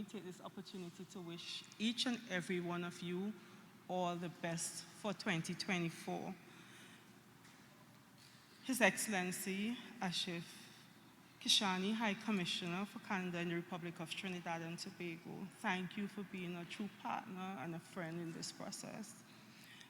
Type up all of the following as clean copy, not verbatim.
me take this opportunity to wish each and every one of you all the best for 2024. His Excellency Ashif Kishani, High Commissioner for Canada in the Republic of Trinidad and Tobago, thank you for being a true partner and a friend in this process.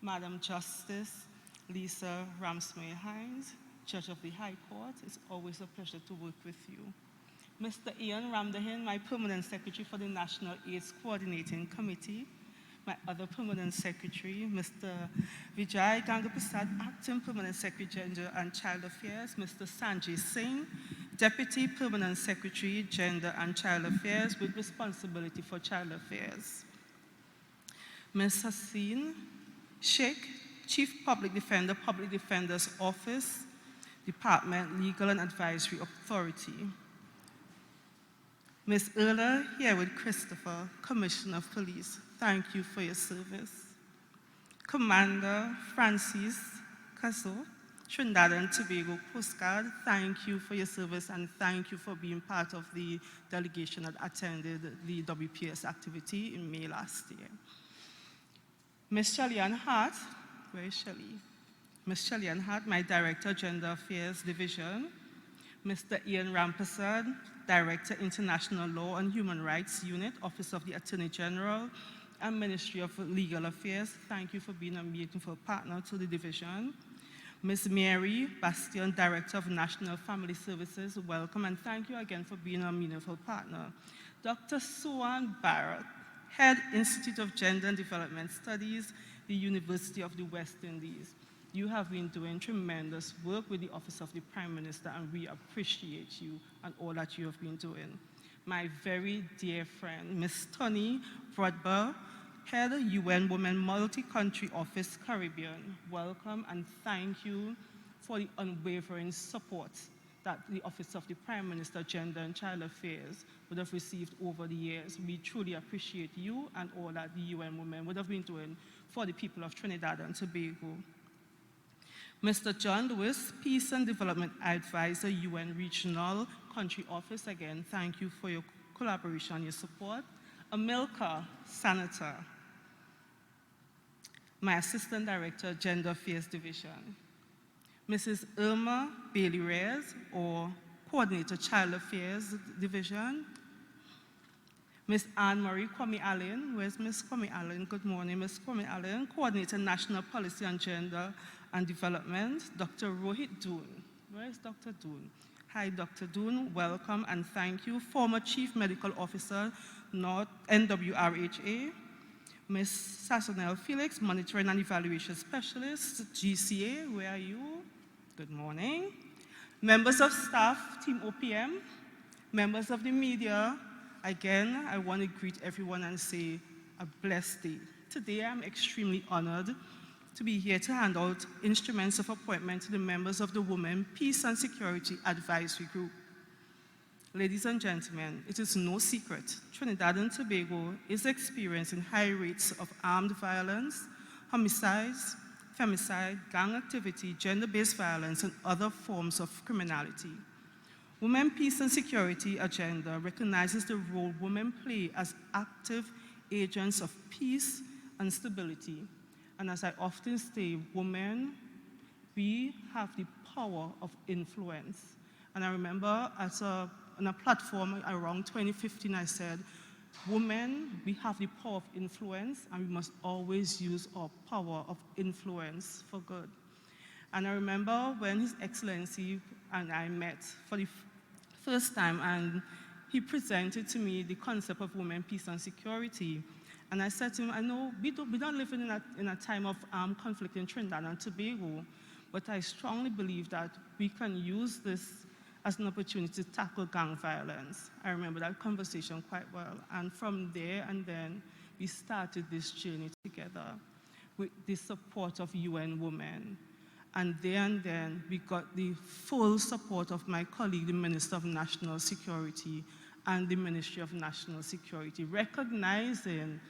Madam Justice Lisa Ramsmay-Hines, Judge of the High Court, it's always a pleasure to work with you. Mr. Ian Ramdahan, my Permanent Secretary for the National AIDS Coordinating Committee, my other Permanent Secretary, Mr. Vijay Gangaprasad, Acting Permanent Secretary, Gender and Child Affairs, Mr. Sanjay Singh, Deputy Permanent Secretary, Gender and Child Affairs with responsibility for child affairs. Ms. Haseen Sheikh, Chief Public Defender, Public Defender's Office, Department Legal and Advisory Authority. Ms. Erla Herwood Christopher, Commissioner of Police, thank you for your service. Commander Francis Casso, Trinidad and Tobago Coast Guard, thank you for your service and thank you for being part of the delegation that attended the W.P.S activity in May last year. Ms. Shelley-Ann Hart, where is Shelley? Ms. Shelley-Ann Hart, my Director, Gender Affairs Division. Mr. Ian Rampersad, Director, International Law and Human Rights Unit, Office of the Attorney General and Ministry of Legal Affairs, thank you for being a meaningful partner to the division. Ms. Mary Bastion, Director of National Family Services, welcome and thank you again for being a meaningful partner. Dr. Suan Barrett, Head, Institute of Gender and Development Studies, the University of the West Indies. You have been doing tremendous work with the Office of the Prime Minister and we appreciate you and all that you have been doing. My very dear friend, Ms. Tony Brodber, Head UN Women Multi-Country Office Caribbean, welcome and thank you for the unwavering support that the Office of the Prime Minister, Gender and Child Affairs would have received over the years. We truly appreciate you and all that the UN Women would have been doing for the people of Trinidad and Tobago. Mr. John Lewis, Peace and Development Advisor, UN Regional Country Office, again, thank you for your collaboration and your support. Amilcar, Senator, my Assistant Director, Gender Affairs Division. Mrs. Irma Bailey-Reyes, or Coordinator, Child Affairs Division. Ms. Anne-Marie Kwame-Allen, where's Ms. Kwame-Allen? Good morning, Ms. Kwame-Allen, Coordinator, National Policy on Gender and Development. Dr. Rohit Doon, where is Dr. Doon? Hi, Dr. Doon, welcome and thank you. Former Chief Medical Officer, North NWRHA. Ms. Sasonel Felix, Monitoring and Evaluation Specialist, GCA, where are you? Good morning. Members of staff, Team OPM, members of the media, again, I want to greet everyone and say a blessed day. Today, I'm extremely honored to be here to hand out instruments of appointment to the members of the Women, Peace and Security Advisory Group. Ladies and gentlemen, it is no secret, Trinidad and Tobago is experiencing high rates of armed violence, homicides, femicide, gang activity, gender-based violence, and other forms of criminality. Women, Peace and Security Agenda recognizes the role women play as active agents of peace and stability. And as I often say, women, we have the power of influence. And I remember on a platform around 2015, I said, women, we have the power of influence and we must always use our power of influence for good. And I remember when His Excellency and I met for the first time and he presented to me the concept of women, peace and security. And I said to him, I know we don't live in a time of armed conflict in Trinidad and Tobago, but I strongly believe that we can use this as an opportunity to tackle gang violence. I remember that conversation quite well. And from there and then, we started this journey together with the support of UN Women. And then we got the full support of my colleague, the Minister of National Security and the Ministry of National Security, recognizing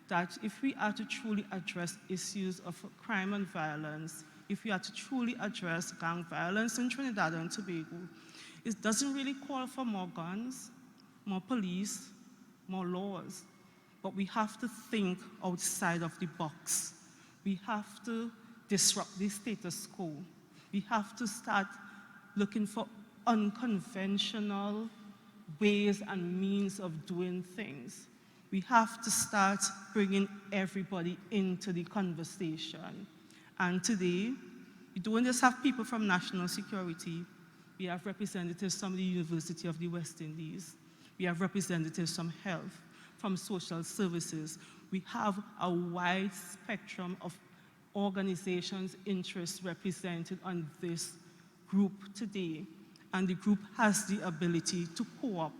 that if we are to truly address issues of crime and violence, if we are to truly address gang violence in Trinidad and Tobago, it doesn't really call for more guns, more police, more laws, but we have to think outside of the box. We have to disrupt the status quo. We have to start looking for unconventional ways and means of doing things. We have to start bringing everybody into the conversation. And today, we don't just have people from national security. We have representatives from the University of the West Indies. We have representatives from health, from social services. We have a wide spectrum of organizations' interests represented on this group today. And the group has the ability to co-op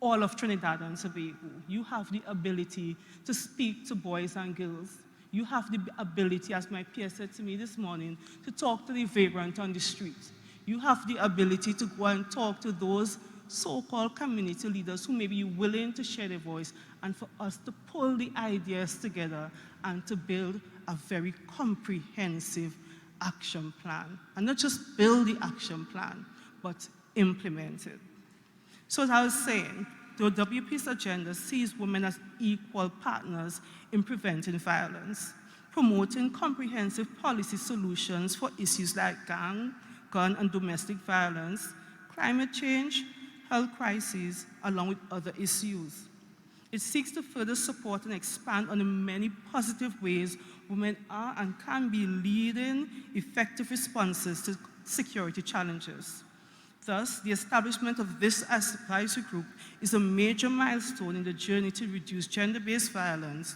all of Trinidad and Tobago. You have the ability to speak to boys and girls. You have the ability, as my peer said to me this morning, to talk to the vagrant on the street. You have the ability to go and talk to those so-called community leaders who may be willing to share their voice, and for us to pull the ideas together and to build a very comprehensive action plan. And not just build the action plan, but implement it. So as I was saying, the W.P.S agenda sees women as equal partners in preventing violence, promoting comprehensive policy solutions for issues like gang, gun, and domestic violence, climate change, health crises, along with other issues. It seeks to further support and expand on the many positive ways women are and can be leading effective responses to security challenges. Thus, the establishment of this advisory group is a major milestone in the journey to reduce gender-based violence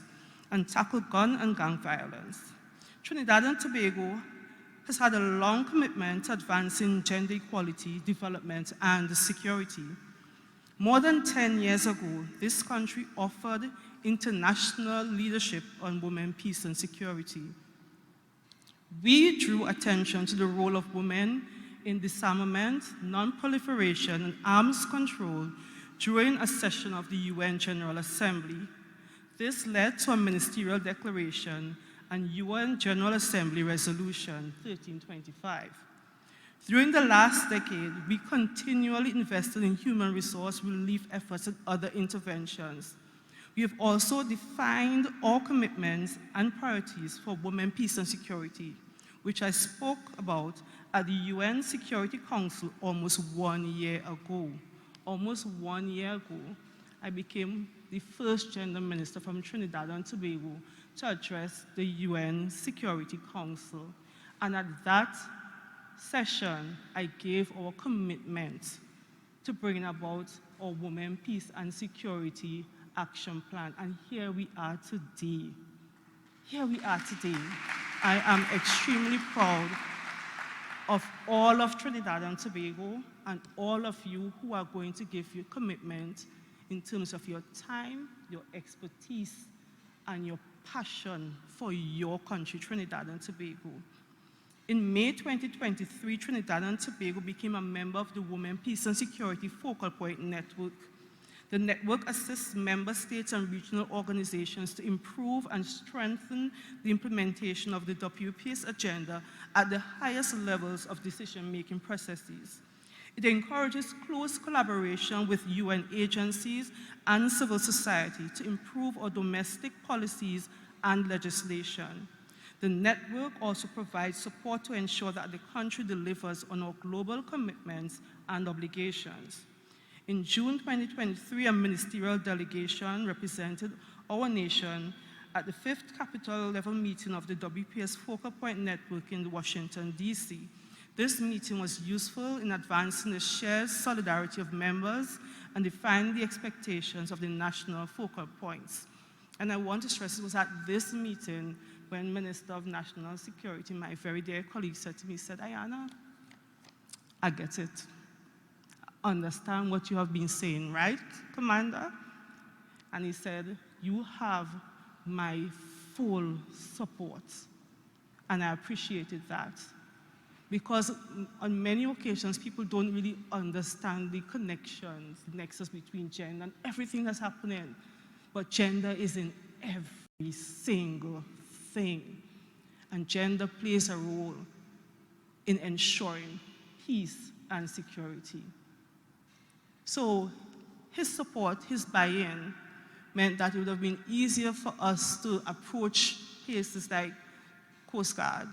and tackle gun and gang violence. Trinidad and Tobago has had a long commitment to advancing gender equality, development, and security. More than 10 years ago, this country offered international leadership on women, peace, and security. We drew attention to the role of women in disarmament, non-proliferation, and arms control during a session of the UN General Assembly. This led to a ministerial declaration and UN General Assembly Resolution 1325. During the last decade, we continually invested in human resource relief efforts and other interventions. We have also defined our commitments and priorities for women, peace, and security, which I spoke about at the UN Security Council almost 1 year ago. Almost 1 year ago, I became the first gender minister from Trinidad and Tobago to address the UN Security Council. And at that session, I gave our commitment to bringing about our Women, Peace, and Security Action Plan. And here we are today. Here we are today. I am extremely proud of all of Trinidad and Tobago and all of you who are going to give your commitment in terms of your time, your expertise, and your passion for your country, Trinidad and Tobago. In May 2023, Trinidad and Tobago became a member of the Women, Peace, and Security Focal Point Network. The network assists member states and regional organizations to improve and strengthen the implementation of the W.P.S agenda at the highest levels of decision-making processes. It encourages close collaboration with UN agencies and civil society to improve our domestic policies and legislation. The network also provides support to ensure that the country delivers on our global commitments and obligations. In June 2023, a ministerial delegation represented our nation at the 5th Capitol level meeting of the W.P.S Focal Point Network in Washington, D.C. This meeting was useful in advancing the shared solidarity of members and defining the expectations of the national focal points. And I want to stress it was at this meeting when Minister of National Security, my very dear colleague, said to me, said, Ayanna, I get it. Understand what you have been saying, right, Commander? And he said, you have my full support. And I appreciated that. Because on many occasions, people don't really understand the connections, the nexus between gender and everything that's happening. But gender is in every single thing. And gender plays a role in ensuring peace and security. So his support, his buy-in, meant that it would have been easier for us to approach places like Coast Guard,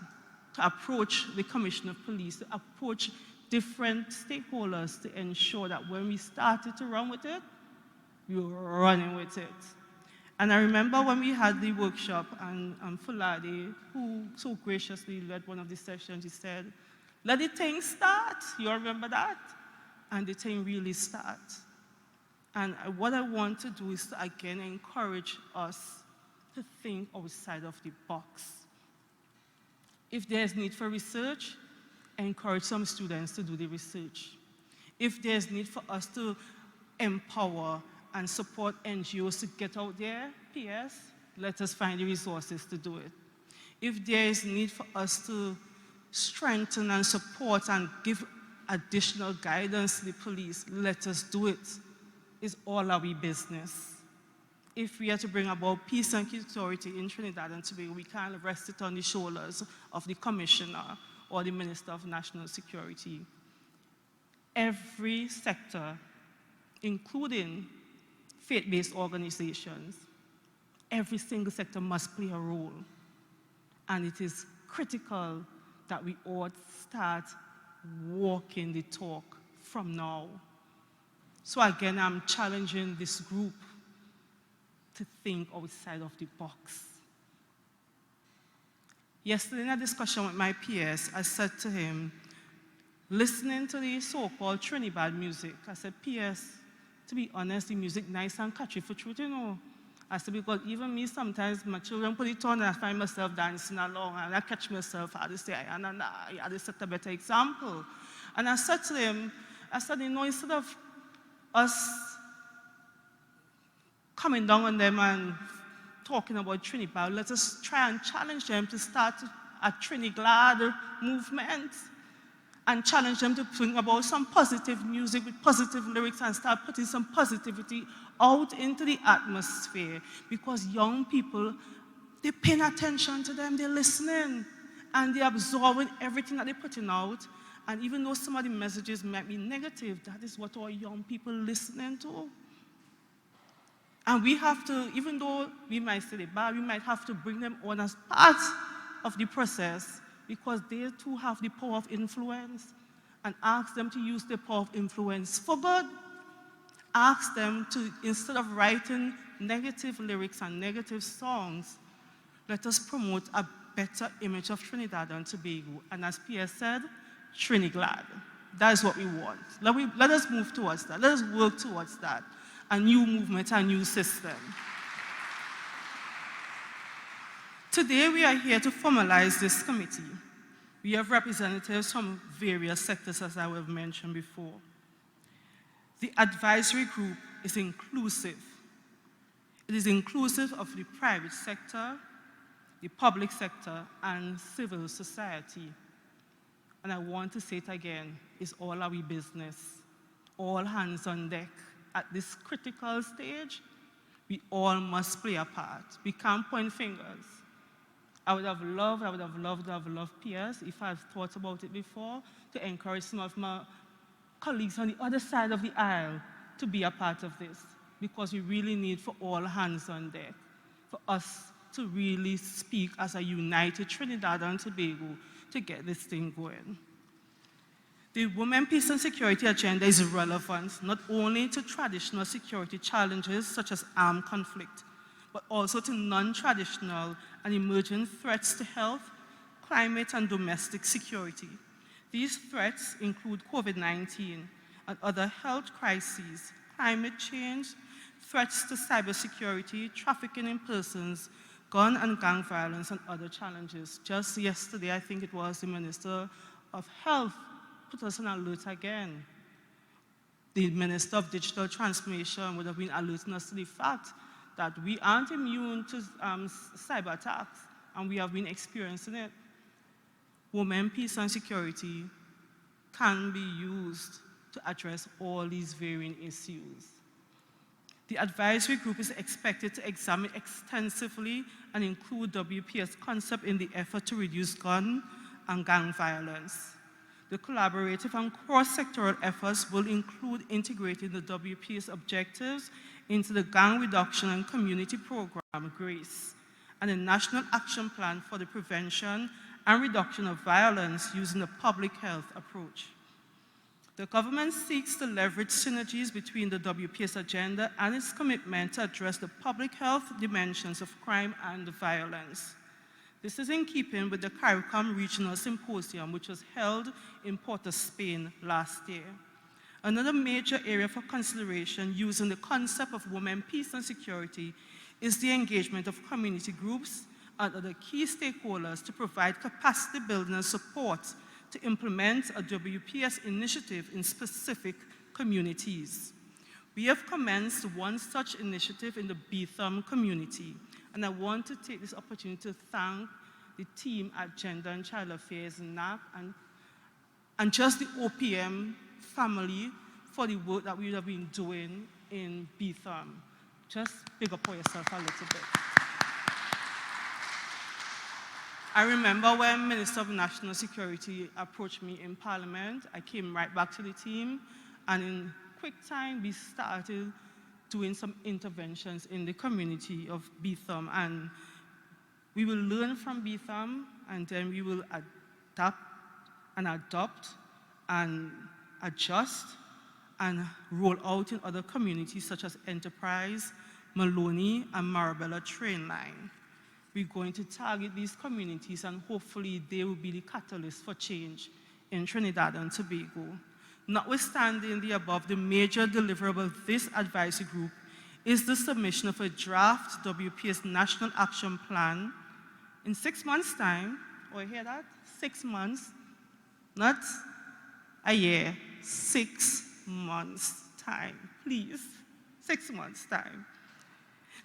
to approach the Commissioner of Police, to approach different stakeholders to ensure that when we started to run with it, we were running with it. And I remember when we had the workshop, and Fulade, who so graciously led one of the sessions, he said, let the thing start. You all remember that? And the thing really starts. And what I want to do is to again encourage us to think outside of the box. If there's need for research, encourage some students to do the research. If there's need for us to empower and support NGOs to get out there, PS, let us find the resources to do it. If there is need for us to strengthen and support and give additional guidance to the police, let us do it. It's all our business. If we are to bring about peace and security in Trinidad and Tobago, we can't rest it on the shoulders of the Commissioner or the Minister of National Security. Every sector, including faith-based organizations, every single sector must play a role. And it is critical that we all start walking the talk from now. So again, I'm challenging this group to think outside of the box. Yesterday in a discussion with my PS, I said to him, listening to the so-called Trinidad music, I said, PS, to be honest, the music nice and catchy for truth, you know. I said, because even me, sometimes my children put it on and I find myself dancing along and I catch myself, I just say, Ayanna, I just set a better example. And I said to him, I said, you know, instead of us coming down on them and talking about Trinidad, let us try and challenge them to start a Trinidad movement and challenge them to think about some positive music with positive lyrics and start putting some positivity out into the atmosphere, because young people, they're paying attention to them, they're listening, and they're absorbing everything that they're putting out. And even though some of the messages might be negative, that is what our young people are listening to. And we have to, even though we might say they're bad, we might have to bring them on as part of the process, because they too have the power of influence, and ask them to use their power of influence for good. Ask them to, instead of writing negative lyrics and negative songs, let us promote a better image of Trinidad and Tobago. And as Pierre said, Trinidad. That is what we want. Let us move towards that. Let us work towards that. A new movement, a new system. Today we are here to formalize this committee. We have representatives from various sectors, as I have mentioned before. The advisory group is inclusive. It is inclusive of the private sector, the public sector, and civil society. And I want to say it again, it's all our business, all hands on deck. At this critical stage, we all must play a part. We can't point fingers. I would have loved PS, if I had thought about it before, to encourage some of my colleagues on the other side of the aisle to be a part of this, because we really need for all hands on deck, for us to really speak as a united Trinidad and Tobago to get this thing going. The Women, Peace and Security agenda is relevant not only to traditional security challenges such as armed conflict, but also to non-traditional and emerging threats to health, climate, and domestic security. These threats include COVID-19 and other health crises, climate change, threats to cybersecurity, trafficking in persons, gun and gang violence, and other challenges. Just yesterday, I think it was, the Minister of Health put us on alert again. The Minister of Digital Transformation would have been alerting us to the fact that we aren't immune to cyber attacks, and we have been experiencing it. Women, Peace and Security can be used to address all these varying issues. The advisory group is expected to examine extensively and include W.P.S concept in the effort to reduce gun and gang violence. The collaborative and cross-sectoral efforts will include integrating the W.P.S objectives into the Gang Reduction and Community Program, GRACE, and a National Action Plan for the Prevention and Reduction of Violence using a public health approach. The government seeks to leverage synergies between the WPS agenda and its commitment to address the public health dimensions of crime and violence. This is in keeping with the CARICOM Regional Symposium, which was held in Port of Spain last year. Another major area for consideration using the concept of women, peace, and security is the engagement of community groups and other key stakeholders to provide capacity building and support to implement a W.P.S initiative in specific communities. We have commenced one such initiative in the Betham community, and I want to take this opportunity to thank the team at Gender and Child Affairs, NAC, and just the OPM family for the work that we have been doing in Betham. Just big up for yourself a little bit. I remember when Minister of National Security approached me in Parliament, I came right back to the team, and in quick time, we started doing some interventions in the community of Betham, and we will learn from Betham, and then we will adapt and adopt and adjust and roll out in other communities such as Enterprise, Maloney, and Marabella train line. We're going to target these communities, and hopefully they will be the catalyst for change in Trinidad and Tobago. Notwithstanding the above, the major deliverable of this advisory group is the submission of a draft WPS National Action Plan in 6 months' time. Oh, you hear that? 6 months, not a year, 6 months' time, please. 6 months' time.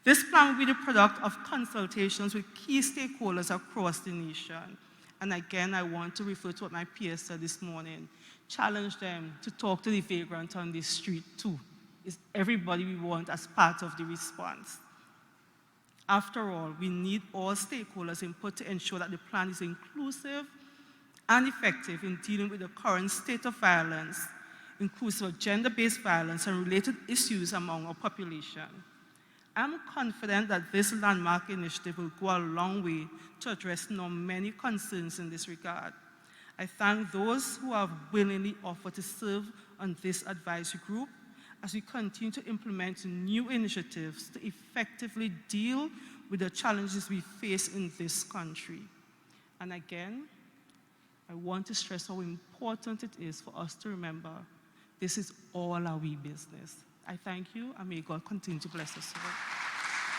This plan will be the product of consultations with key stakeholders across the nation. And again, I want to refer to what my peers said this morning. Challenge them to talk to the vagrant on the street too. It's everybody we want as part of the response. After all, we need all stakeholders' input to ensure that the plan is inclusive and effective in dealing with the current state of violence, inclusive of gender-based violence and related issues among our population. I'm confident that this landmark initiative will go a long way to address now many concerns in this regard. I thank those who have willingly offered to serve on this advisory group as we continue to implement new initiatives to effectively deal with the challenges we face in this country. And again, I want to stress how important it is for us to remember this is all our business. I thank you, and may God continue to bless us all.